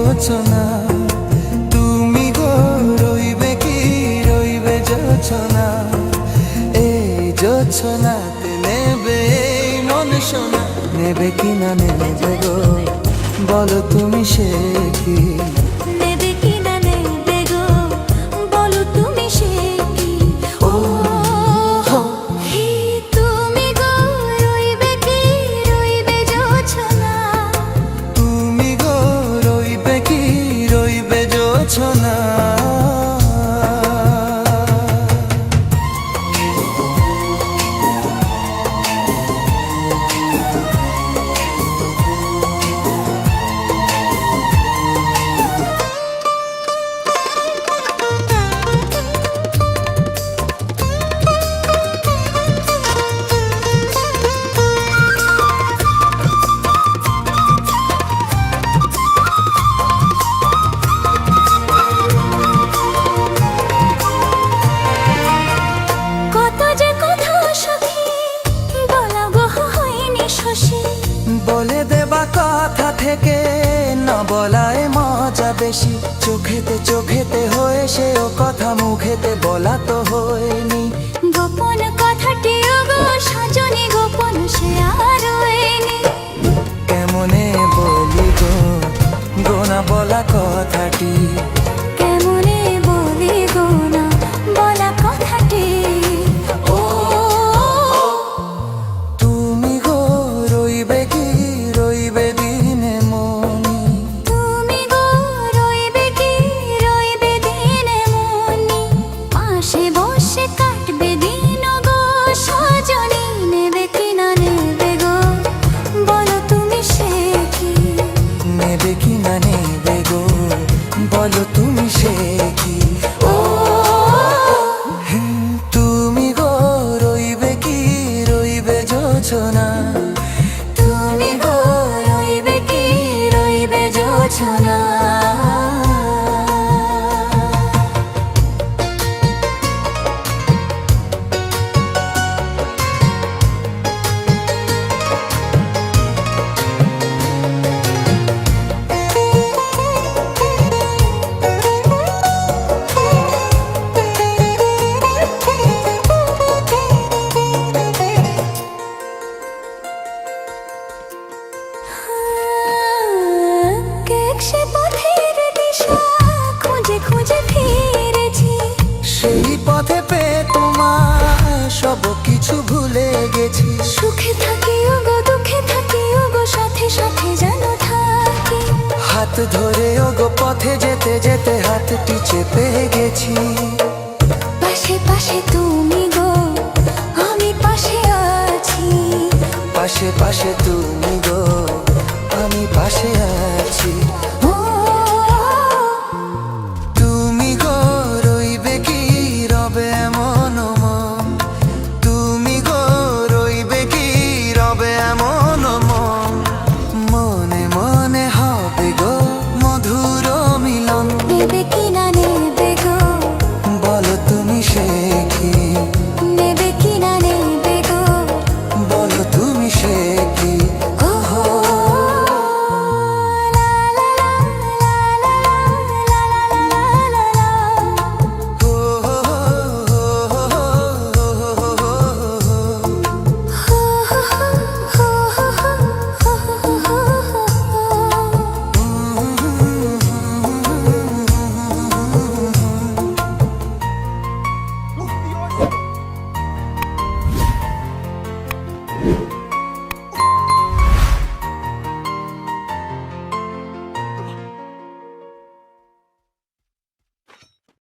জোছনা, তুমি গো রইবে কি রইবে জোছনা, এই জোছনাতে নেবে এই মন সোনা, নেবে কি না নেবে গো বলো তুমি সে কি? নেবে কি না নেবে গো বলো তুমি সে কি? ও হো হে তুমি গো রইবে কি রইবে জোছনা, তুমি গো রইবে কি রইবে জোছনা। বলে দেবা কথা থেকে না বলায় মজা বেশি, চোখেতে চোখেতে হয়ে সেও কথা মুখেতে বলা তো হয়নি। গোপন কথাটি গো সজনী গোপন সে আর হয়নি। কেমনে বলি গো গোনা বলা কথাটি, কেমনে বলি গো না বলা কথাটি। ও তুমি গো রইবে কি রইবে দিনে মনি, তুমি গো রইবে কি রইবে দিনে মনি, পাশে বসে কাটবে দিন গো সজনী, নেবে কি না নেবে গো বলো তুমি সে কি? নেবে কি না নেবে গো বলো তুমি সে কি? ও তুমি গো রইবে কি রইবে জোছনা, তুমি গো রইবে কি রইবে জোছনা। সে পথের দিশা খুঁজে খুঁজে ফিরেছি, সেই পথে পেয়ে তোমার সব কিছু ভুলে গেছি। সুখে থাকি ওগো দুঃখে থাকি ওগো সাথে সাথে যেন থাকি, হাত ধরে ওগো পথে যেতে যেতে হাতটি চেপে গেছি। পাশে পাশে তুমি গো আমি পাশে আছি, পাশে পাশে তুমি গো আমি পাশে আছি। ও তুমি গো রইবে কি রবে এমন মন, তুমি গো রইবে কি রবে এমন মন, মনে মনে হবে গো মধুর মিলন। নেবে কি